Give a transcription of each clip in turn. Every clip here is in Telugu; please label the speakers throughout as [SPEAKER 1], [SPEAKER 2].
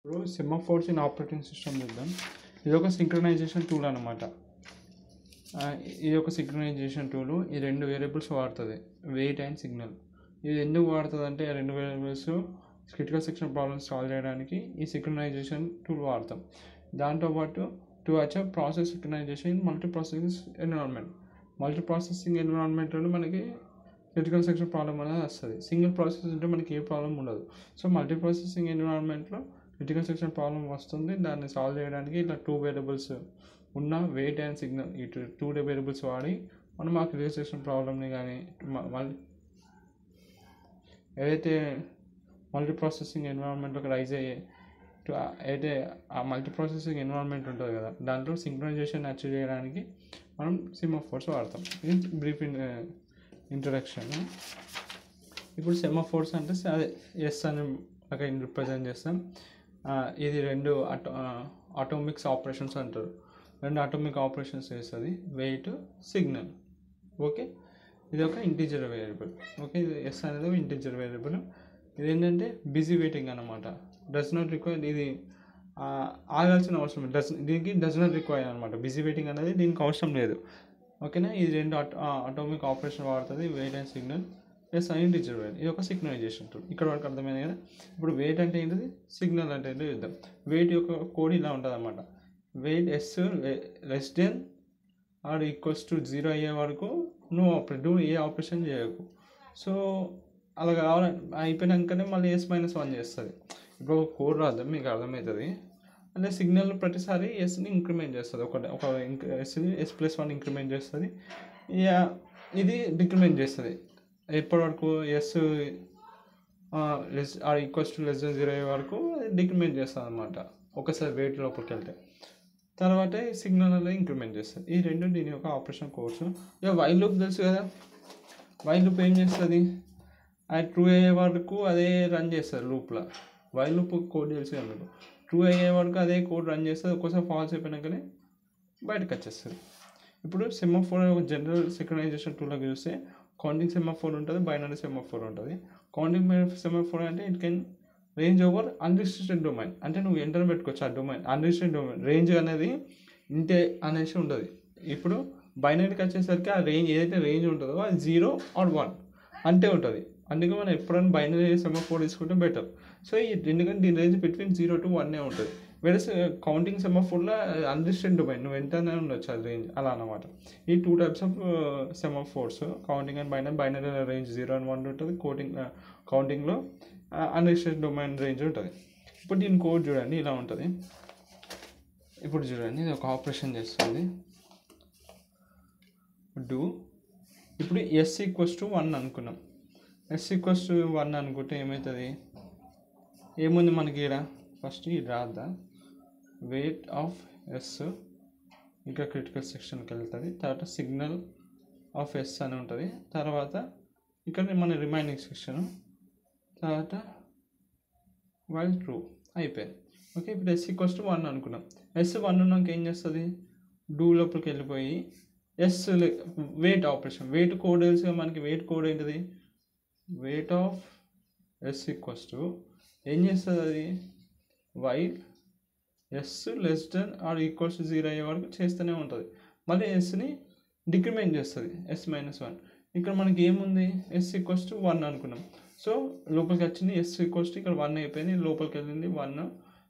[SPEAKER 1] ఇప్పుడు సెమాఫోర్స్ ఇన్ ఆపరేటింగ్ సిస్టమ్ చూద్దాం. ఇది ఒక సింక్రనైజేషన్ టూల్ అనమాట. ఇది ఒక సింక్రనైజేషన్ టూల్. ఈ రెండు వేరియబుల్స్ వాడుతుంది, వెయిట్ అండ్ సిగ్నల్. ఇది ఎందుకు వాడుతుంది అంటే రెండు variables critical section problems solve చేయడానికి ఈ సింక్రనైజేషన్ టూల్ వాడతాం. దాంతోపాటు to achieve process synchronization in multi processing environment. Multi processing ఎన్విరాన్మెంట్లో మనకి క్రిటికల్ సెక్షన్ ప్రాబ్లం అనేది వస్తుంది. సింగిల్ ప్రాసెస్ ఉంటే మనకి ఏ ప్రాబ్లం ఉండదు. సో మల్టీ ప్రాసెసింగ్ ఎన్విరాన్మెంట్లో క్రిటికల్ సెక్షన్ ప్రాబ్లం వస్తుంది. దాన్ని సాల్వ్ చేయడానికి ఇట్లా టూ వేరియబుల్స్ ఉన్న వెయిట్ అండ్ సిగ్నల్, ఈ టూ వేరియబుల్స్ వాడి మనం ఆ క్రిటికల్ సెక్షన్ ప్రాబ్లమ్ని కానీ ఏదైతే మల్టీ ప్రాసెసింగ్ ఎన్విరాన్మెంట్లోకి రైజ్ అయ్యే అయితే ఆ మల్టీ ప్రాసెసింగ్ ఎన్విరాన్మెంట్ ఉంటుంది కదా, దాంట్లో సింక్రనైజేషన్ అచీవ్ చేయడానికి మనం సెమాఫోర్స్ వాడతాం. ఇది బ్రీఫ్ ఇంట్రడక్షన్. ఇప్పుడు సెమాఫోర్స్ అంటే అదే ఎస్ అని అక్కడ రిప్రజెంట్ చేస్తాం. ఇది రెండు ఆటోమిక్స్ ఆపరేషన్స్ అంటారు. రెండు ఆటోమిక్ ఆపరేషన్స్ చేస్తుంది, వెయిట్, సిగ్నల్. ఓకే, ఇది ఒక ఇంటీజర్ వేరియబుల్. ఓకే, ఇది ఎస్ అనేది ఒక ఇంటీజర్ వేరియబుల్. ఇది ఏంటంటే బిజీ వెయిటింగ్ అనమాట. డస్ నాట్ రిక్వైర్, ఇది ఆగాల్సిన అవసరం దీనికి డస్ నాట్ రిక్వైర్ అనమాట. బిజీ వెయిటింగ్ అనేది దీనికి అవసరం లేదు. ఓకేనా, ఇది రెండు ఆటోమిక్ ఆపరేషన్ వాడుతుంది, వెయిట్ అండ్ సిగ్నల్. ఎస్ అని ఇంటీజర్ వేరియబుల్. ఇది ఒక సింక్రనైజేషన్ టూల్. ఇక్కడ వరకు అర్థమైంది కదా. ఇప్పుడు వెయిట్ అంటే ఏంటిది, సిగ్నల్ అంటే ఏంటో చూద్దాం. వెయిట్ యొక్క కోడ్ ఇలా ఉంటుంది అనమాట. Wait S less than or equals to 0 అయ్యే వరకు నువ్వు ఏ ఆపరేషన్ చేయకు. సో అలా కావాలని అయిపోయినాకనే మళ్ళీ S-1 చేస్తుంది. ఇప్పుడు ఒక కోడ్ రాద్దాం, మీకు అర్థమవుతుంది. అంటే సిగ్నల్ ప్రతిసారి ఎస్ని ఇంక్రిమెంట్ చేస్తుంది. ఒక ఎస్ని S+1 ఇంక్రిమెంట్ చేస్తుంది. ఇది డిక్రిమెంట్ చేస్తుంది. ఎప్పటి S less or equals to less than 0 అయ్యే వరకు డిక్రిమెంట్ చేస్తుంది అనమాట. ఒకసారి వెయిట్ లోపలికి వెళ్తే తర్వాత ఈ సిగ్నల్ అనేది ఇంక్రిమెంట్ చేస్తుంది. ఈ రెండు దీని యొక్క ఆపరేషన్ కోర్సు. ఇక వైల్ లూప్ తెలుసు కదా. వైల్ లూప్ ఏం చేస్తుంది, అది ట్రూ అయ్యే వరకు అదే రన్ చేస్తుంది లూప్లో. వైల్ లూప్ కోడ్ తెలుసు కదా మీకు. ట్రూ అయ్యే వరకు అదే కోడ్ రన్ చేస్తుంది. ఒక్కోసారి ఫాల్స్ అయిపోయినాకనే బయటకు వచ్చేస్తుంది. ఇప్పుడు సెమాఫోర్ ఒక జనరల్ సింక్రనైజేషన్ టూల్లోకి చూస్తే కౌంటింగ్ సెమాఫోర్ ఉంటుంది, బైనరీ సెమాఫోర్ ఉంటుంది. కౌంటింగ్ సెమాఫోర్ అంటే it can range over unrestricted domain. అంటే నువ్వు ఎంటర్ పెట్టుకోవచ్చు ఆ డొమైన్. అన్రిస్ట్రిక్టెడ్ డొమైన్ రేంజ్ అనేది ఇంతే అనేసి ఉంటుంది. ఇప్పుడు బైనరీకి వచ్చేసరికి ఆ రేంజ్ ఏదైతే రేంజ్ ఉంటుందో అది 0 or 1 అంతే ఉంటుంది. అందుకే మనం ఎప్పుడైనా బైనరీ సెమాఫోర్ తీసుకుంటే బెటర్. సో ఎందుకంటే దీని రేంజ్ బిట్వీన్ 0 to 1 ఉంటుంది. వేరే కౌంటింగ్ సెమాఫోర్లో అన్రిస్ట్రిక్టెడ్ డొమైన్, నువ్వు ఎంతనే ఉండొచ్చు అది రేంజ్, అలా అనమాట. ఈ two types of semaphores, counting and binary. Binary range 0 and 1 ఉంటుంది. కౌంటింగ్లో అన్రిస్ట్రిక్టెడ్ డొమైన్ రేంజ్ ఉంటుంది. ఇప్పుడు దీని కోడ్ చూడండి, ఇలా ఉంటుంది. ఇప్పుడు చూడండి, ఇది ఒక ఆపరేషన్ చేస్తుంది. ఇప్పుడు S=1 అనుకున్నాం. S=1 అనుకుంటే ఏమవుతుంది, ఏముంది మనకి ఇక్కడ, ఫస్ట్ ఇది రాద్దా, వెయిట్ ఆఫ్ ఎస్ ఇంకా క్రిటికల్ సెక్షన్కి వెళ్తుంది. తర్వాత సిగ్నల్ ఆఫ్ ఎస్ అని ఉంటుంది. తర్వాత ఇక్కడ మన రిమైనింగ్ సెక్షన్, తర్వాత వైల్ ట్రూ అయిపోయింది. ఓకే, ఇప్పుడు S=1 అనుకున్నాం. S1 ఉన్నాక ఏం చేస్తుంది, డూ లోపలికి వెళ్ళిపోయి వెయిట్ ఆపరేషన్, వెయిట్ కోడ్ తెలుసుగా మనకి. వెయిట్ కోడ్ ఏంటిది, వెయిట్ ఆఫ్ S= ఏం చేస్తుంది అది, while S less than or equals to 0 అయ్యే వరకు చేస్తూనే ఉంటుంది. మళ్ళీ ఎస్ని డిక్రిమెంట్ చేస్తుంది, S-1. ఇక్కడ మనకి ఏముంది, S=1 అనుకున్నాం. సో లోపలికి వచ్చింది S= ఇక్కడ 1 అయిపోయింది, లోపలికి వెళ్ళింది 1.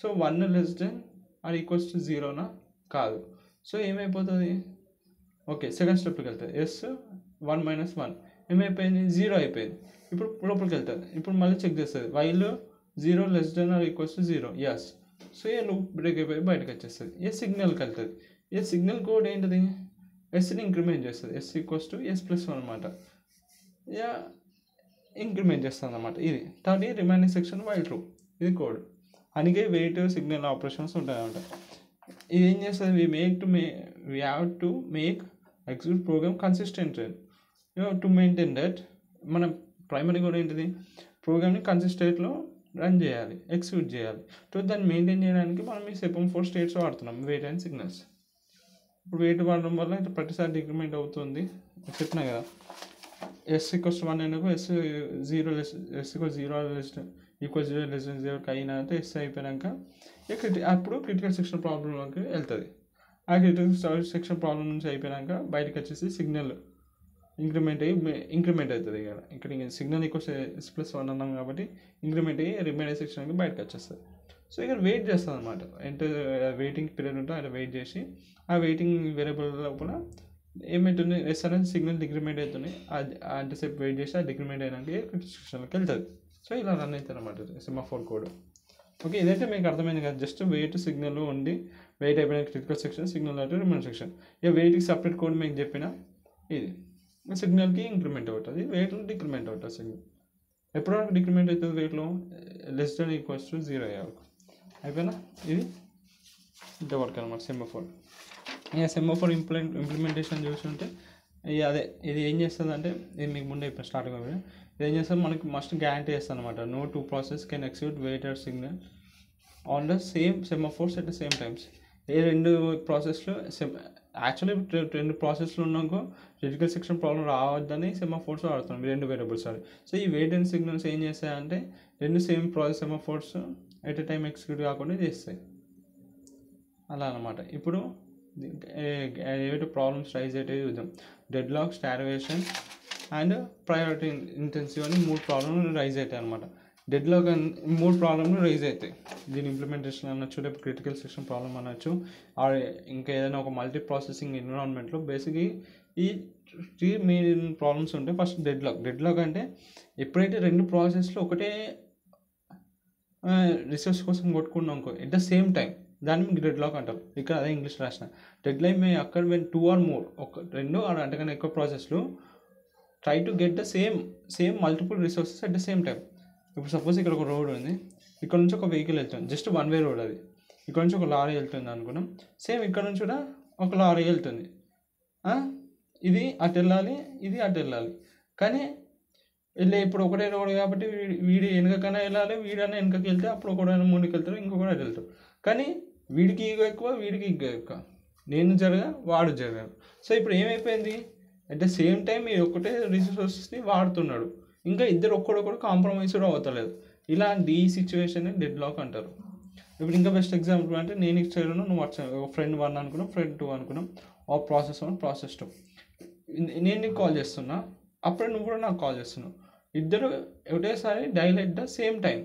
[SPEAKER 1] So 1 less than or equals to 0నా కాదు. సో ఏమైపోతుంది, ఓకే సెకండ్ స్టెప్కి వెళ్తుంది. S1 - 1 ఏమైపోయింది, 0 అయిపోయింది. ఇప్పుడు లోపలికి వెళ్తుంది. ఇప్పుడు మళ్ళీ చెక్ చేస్తుంది, while 0 less than or equals to 0, S. So a loop break అయిపోయి బయటకు వచ్చేస్తుంది. సిగ్నల్కి వెళ్తుంది. సిగ్నల్ కోడ్ ఏంటిది, ఎస్ని ఇంక్రిమెంట్ చేస్తుంది. S=S+1 అనమాట. ఇంక్రిమెంట్ చేస్తుంది అనమాట. ఇది third remaining section while true. ఇది కోడ్. అందుకే వెయిట్ సిగ్నల్ ఆపరేషన్స్ ఉంటాయన్నమాట. ఇది ఏం చేస్తుంది, we have to make execute program consistent. To maintain that మనం ప్రైమరీ కూడా ఏంటిది, ప్రోగ్రామ్ని కన్సిస్టెంట్లో రన్ చేయాలి, ఎగ్జిక్యూట్ చేయాలి. సో దాన్ని మెయింటైన్ చేయడానికి మనం ఈ సెమాఫోర్ స్టేట్స్ వాడుతున్నాం, వెయిట్ అండ్ సిగ్నల్స్. ఇప్పుడు వెయిట్ వాడడం వల్ల ఇట్లా ప్రతిసారి డిక్రిమెంట్ అవుతుంది చెప్పినా కదా. S=1 అయినప్పుడు S0 less equal 0 less than 0 అయినా అంటే ఎస్ అయిపోయాక అప్పుడు క్రిటికల్ సెక్షన్ ప్రాబ్లంలోకి వెళ్తుంది. ఆ క్రిటికల్ సెక్షన్ ప్రాబ్లం నుంచి అయిపోయాక బయటకు వచ్చేసి సిగ్నల్ ఇంక్రిమెంట్ అవుతుంది. ఇక్కడ సిగ్నల్ ఈక్వల్స్ S+1 అన్నాం కాబట్టి ఇంక్రిమెంట్ అయ్యి రిమైనర్ సెక్షన్కి బయటకు వచ్చేస్తుంది. సో ఇక్కడ వెయిట్ చేస్తుంది అనమాట. వెయిటింగ్ పీరియడ్ ఉంటే అలా వెయిట్ చేసి ఆ వెయిటింగ్ వేరియబుల్ లోపల ఏమవుతుంది, ఎస్ అనేది సిగ్నల్ డిక్రిమెంట్ అవుతుంది. అంతసేపు వెయిట్ చేసి ఆ డిక్రిమెంట్ అయినాక క్రిటికల్ సెక్షన్లోకి వెళ్తుంది. సో ఇలా రన్ అవుతుంది అనమాట సెమాఫోర్ కోడ్. ఓకే, ఇదైతే మీకు అర్థమైంది కదా. జస్ట్ వెయిట్ సిగ్నల్ ఉండి వెయిట్ అయిపోయిన క్రిటికల్ సెక్షన్, సిగ్నల్ అంటే రిమైనర్ సెక్షన్. ఇక వెయిట్కి సపరేట్ కోడ్ మీకు చెప్పిన ఇది సిగ్నల్కి ఇంక్రిమెంట్ అవుతుంది, వెయిట్లో డిక్రిమెంట్ అవుతుంది. సిగ్నల్ ఎప్పుడు వరకు డిక్రిమెంట్ అవుతుంది వెయిట్లో లెస్ దెన్ ఈక్వల్స్ టు 0 అయ్యే వరకు. అయిపోయినా ఇది ఇంతవరకు అనమాట సెమాఫోర్. ఇక సెమాఫోర్ ఇంప్లిమెంటేషన్ చూస్తుంటే అదే ఇది ఏం చేస్తుంది అంటే ఇది మీకు ముందే ఇప్పుడు స్టార్టింగ్ ఇది ఏం చేస్తుంది, మనకి మస్ట్ గ్యారంటీ చేస్తుంది అనమాట. No two process can execute waited signal on the same semaphores at the same times. ఏ రెండు ప్రాసెస్లో యాక్చువల్లీ రెండు ప్రాసెస్లు ఉన్నాకో క్రిటికల్ సెక్షన్ ప్రాబ్లం రావద్దని సెమాఫోర్స్ వాడుతున్నాం, రెండు వేరియబుల్స్ వాడి. సో ఈ వెయిట్ అండ్ సిగ్నల్స్ ఏం చేస్తాయంటే రెండు same process semaphores at a time execute కాకుండా చేస్తాయి. అలా అనమాట. ఇప్పుడు ఏవైతే ప్రాబ్లమ్స్ రైజ్ అయితే చూద్దాం. Dead lock, starvation and priority intensive అని 3 ప్రాబ్లమ్లు రైజ్ అవుతాయి అనమాట. డెడ్ లాక్ 3 ప్రాబ్లమ్లు రైజ్ అవుతాయి. దీని ఇంప్లిమెంటేషన్ అనొచ్చు, రేపు క్రిటికల్ సెక్షన్ ప్రాబ్లమ్ అనొచ్చు, ఇంకా ఏదైనా ఒక మల్టీ ప్రాసెసింగ్ ఎన్విరాన్మెంట్లో బేసిక్గా ఈ 3 మెయిన్ ప్రాబ్లమ్స్ ఉంటాయి. First dead lock. Dead lock అంటే ఎప్పుడైతే రెండు ప్రాసెస్లో ఒకటే రిసోర్స్ కోసం కొట్టుకున్నాం ఎట్ ద సేమ్ టైం, దాన్ని మీకు డెడ్ లాక్ అంటారు. ఇక్కడ అదే ఇంగ్లీష్ రాసిన. డెడ్ లైన్ మే అక్కడ వెన్ 2 or more, రెండు అంతకన్నా ఎక్కువ ప్రాసెస్లు try to get the same multiple resources at the same time. ఇప్పుడు సపోజ్ ఇక్కడ ఒక రోడ్ ఉంది, ఇక్కడ నుంచి ఒక వెహికల్ వెళ్తుంది, జస్ట్ వన్ వే రోడ్ అది. ఇక్కడ నుంచి ఒక లారీ వెళ్తుంది అనుకున్నాం, సేమ్ ఇక్కడ నుంచి కూడా ఒక లారీ వెళ్తుంది. ఇది అటు వెళ్ళాలి, ఇది అటు వెళ్ళాలి. కానీ ఇప్పుడు ఒకటే రోడ్ కాబట్టి వీడి వెనకకన్నా వెళ్ళాలి, వీడన్నా వెనకకి వెళ్తే అప్పుడు ఒకడైనా ముందుకు వెళ్తారు, ఇంకొకటి అటు వెళ్తారు. కానీ వీడికి ఈగో ఎక్కువ, వీడికి ఈగో ఎక్కువ, నేను జరగా వాడు జరగాలి. సో ఇప్పుడు ఏమైపోయింది, అట్ ద సేమ్ టైం ఈ ఒకటే రిసోర్సెస్ని వాడుతున్నాడు, ఇంకా ఇద్దరు ఒక్కడొక్కడు కాంప్రమైజ్ కూడా అవుతలేదు. ఇలాంటి ఈ సిచ్యువేషన్ డెడ్ లాక్ అంటారు. ఇప్పుడు ఇంకా బెస్ట్ ఎగ్జాంపుల్ అంటే నేను ఇచ్చాను, నువ్వు వచ్చాను, ఫ్రెండ్ 1 అనుకున్నాం, ఫ్రెండ్ 2 అనుకున్నాం, ఆ ప్రాసెస్ 1, ప్రాసెస్ 2. నేను నీకు కాల్ చేస్తున్నా, అప్పుడే నువ్వు కూడా నాకు కాల్ చేస్తున్నావు. ఇద్దరు ఒకటేసారి dial at the same time.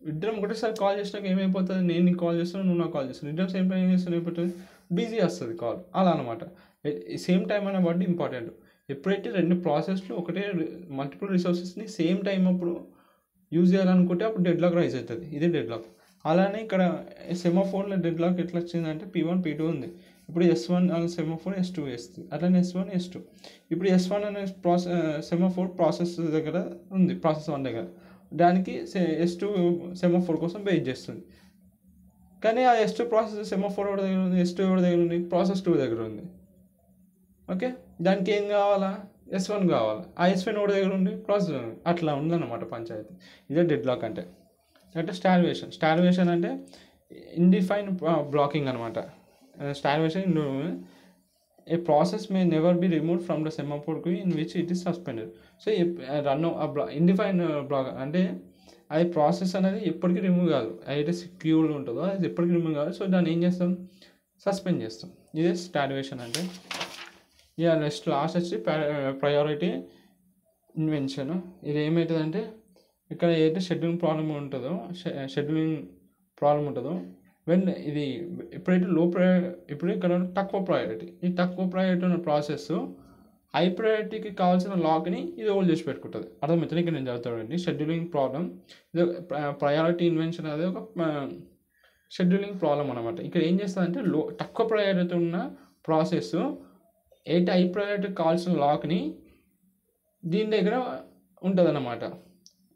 [SPEAKER 1] ఇద్దరం ఒకటేసారి కాల్ చేసినాక ఏమైపోతుంది, నేను నీకు కాల్ చేస్తున్నాను, నువ్వు నాకు కాల్ చేస్తున్నావు, ఇద్దరం సేమ్ టైం ఏం చేస్తున్నావు, అయిపోతుంది బిజీ వస్తుంది కాల్. అలా అనమాట. సేమ్ టైం అనే వర్డ్ ఇంపార్టెంట్. ఎప్పుడైతే రెండు ప్రాసెస్లు ఒకటే మల్టిపుల్ రిసోర్సెస్ని సేమ్ టైం అప్పుడు యూజ్ చేయాలనుకుంటే అప్పుడు డెడ్ లాక్ రైజ్ అవుతుంది. ఇది డెడ్ లాక్. అలానే ఇక్కడ సెమాఫోర్లో డెడ్ లాక్ ఎట్లా వచ్చిందంటే P1 P2 ఉంది. ఇప్పుడు S1 అనే సెమాఫోర్ S2 వేస్తుంది, అట్లానే S1 S2. ఇప్పుడు S1 అనే సెమాఫోర్ ప్రాసెస్ దగ్గర ఉంది, ప్రాసెస్ 1 దగ్గర. దానికి S2 సెమాఫోర్ కోసం వెయిట్ చేస్తుంది. కానీ ఆ S2 ప్రాసెస్ సెమాఫోర్ ఎవరి దగ్గర ఉంది, S2 ఎవరి దగ్గర ఉంది, ప్రాసెస్ 2 దగ్గర ఉంది. ఓకే, దానికి ఏం కావాలా, S1 కావాలి. ఆ S1 ఎవరి దగ్గర ఉంది, ప్రాసెస్ ఉంది. అట్లా ఉందన్నమాట పంచాయతీ. ఇదే డెడ్ లాక్ అంటే. స్టార్వేషన్ అంటే ఇండిఫైన్ బ్లాకింగ్ అనమాట. Starvation a process may never be remove from the semaphore queue in which it is suspended. So indefinite block అంటే అది ప్రాసెస్ అనేది ఎప్పటికీ రిమూవ్ కాదు, అయితే క్యూలో ఉంటుందో అది ఎప్పటికీ రిమూవ్ కాదు. సో దాన్ని ఏం చేస్తాం, సస్పెండ్ చేస్తాం. ఇదే స్టార్వేషన్ అంటే. ఇక లాస్ట్ వచ్చి ప్రయారిటీ ఇన్వెన్షన్. ఇది ఏమవుతుందంటే ఇక్కడ ఏదైతే షెడ్యూలింగ్ ప్రాబ్లం ఉంటుందో వెన్ ఇది ఎప్పుడైతే ఇప్పుడు ఇక్కడ తక్కువ ప్రయారిటీ, ఈ తక్కువ ప్రయారిటీ ఉన్న ప్రాసెస్ హై ప్రయారిటీకి కావాల్సిన లాక్ని ఇది హోల్డ్ చేసి పెట్టుకుంటుంది. అర్థమవుతుంది. ఇక్కడ నేను చదువుతానండి. షెడ్యూలింగ్ ప్రాబ్లం, ఇది ప్రయారిటీ ఇన్వెన్షన్ అనేది ఒక షెడ్యూలింగ్ ప్రాబ్లం అనమాట. ఇక్కడ ఏం చేస్తుందంటే తక్కువ ప్రయారిటీ ఉన్న ప్రాసెస్ ఏదైతే హై ప్రయారిటీ కావాల్సిన లాక్ని దీని దగ్గర ఉంటుంది అన్నమాట,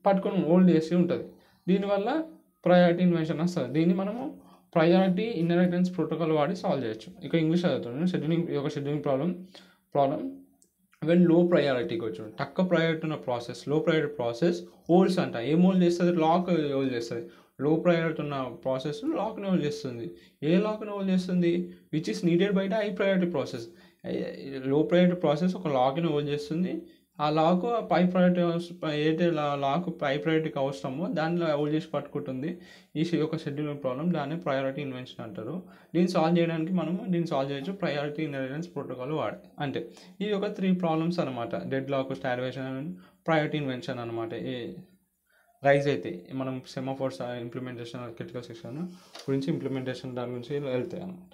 [SPEAKER 1] పట్టుకొని హోల్డ్ చేసి ఉంటుంది. దీనివల్ల ప్రయారిటీ ఇన్వెన్షన్ వస్తుంది. దీన్ని మనము ప్రయారిటీ ఇన్హెరిటెన్స్ ప్రోటోకాల్ వాడి సాల్వ్ చేయొచ్చు. ఇక ఇంగ్లీష్ చదువుతున్నాను. షెడ్యూలింగ్ ప్రాబ్లం వెన్ లో ప్రయారిటీకి వచ్చాడు, తక్కువ ప్రయారిటీ ఉన్న process, low priority process holds అంట. ఏం హోల్డ్ చేస్తుంది, లాక్ హోల్డ్ చేస్తుంది. లో ప్రయారిటీ ఉన్న ప్రాసెస్ లాక్ని హోల్డ్ చేస్తుంది. ఏ లాక్ని హోల్డ్ చేస్తుంది, which is needed by the high priority process. Low priority process ఒక లాక్ని హోల్డ్ చేస్తుంది, ఆ లాకు పై ప్రయారిటీ ఏదైతే లాకు పై ప్రయారిటీకి అవసరమో దానిలో హోల్డ్ చేసి పట్టుకుంటుంది ఈ యొక్క షెడ్యూలింగ్ ప్రాబ్లం. దాన్ని ప్రయారిటీ ఇన్వెన్షన్ అంటారు. దీన్ని సాల్వ్ చేయడానికి దీన్ని సాల్వ్ చేయొచ్చు ప్రయారిటీ ఇన్హెరిటెన్స్ ప్రోటోకాల్ వాడి. అంటే ఈ యొక్క 3 ప్రాబ్లమ్స్ అనమాట. Dead lock, starvation and priority invention అనమాట. రైజ్ అయితే మనం సెమాఫోర్స్ ఇంప్లిమెంటేషన్ క్రిటికల్ సెక్షన్ గురించి ఇంప్లిమెంటేషన్ దాని గురించి వెళ్తాయి అనమాట.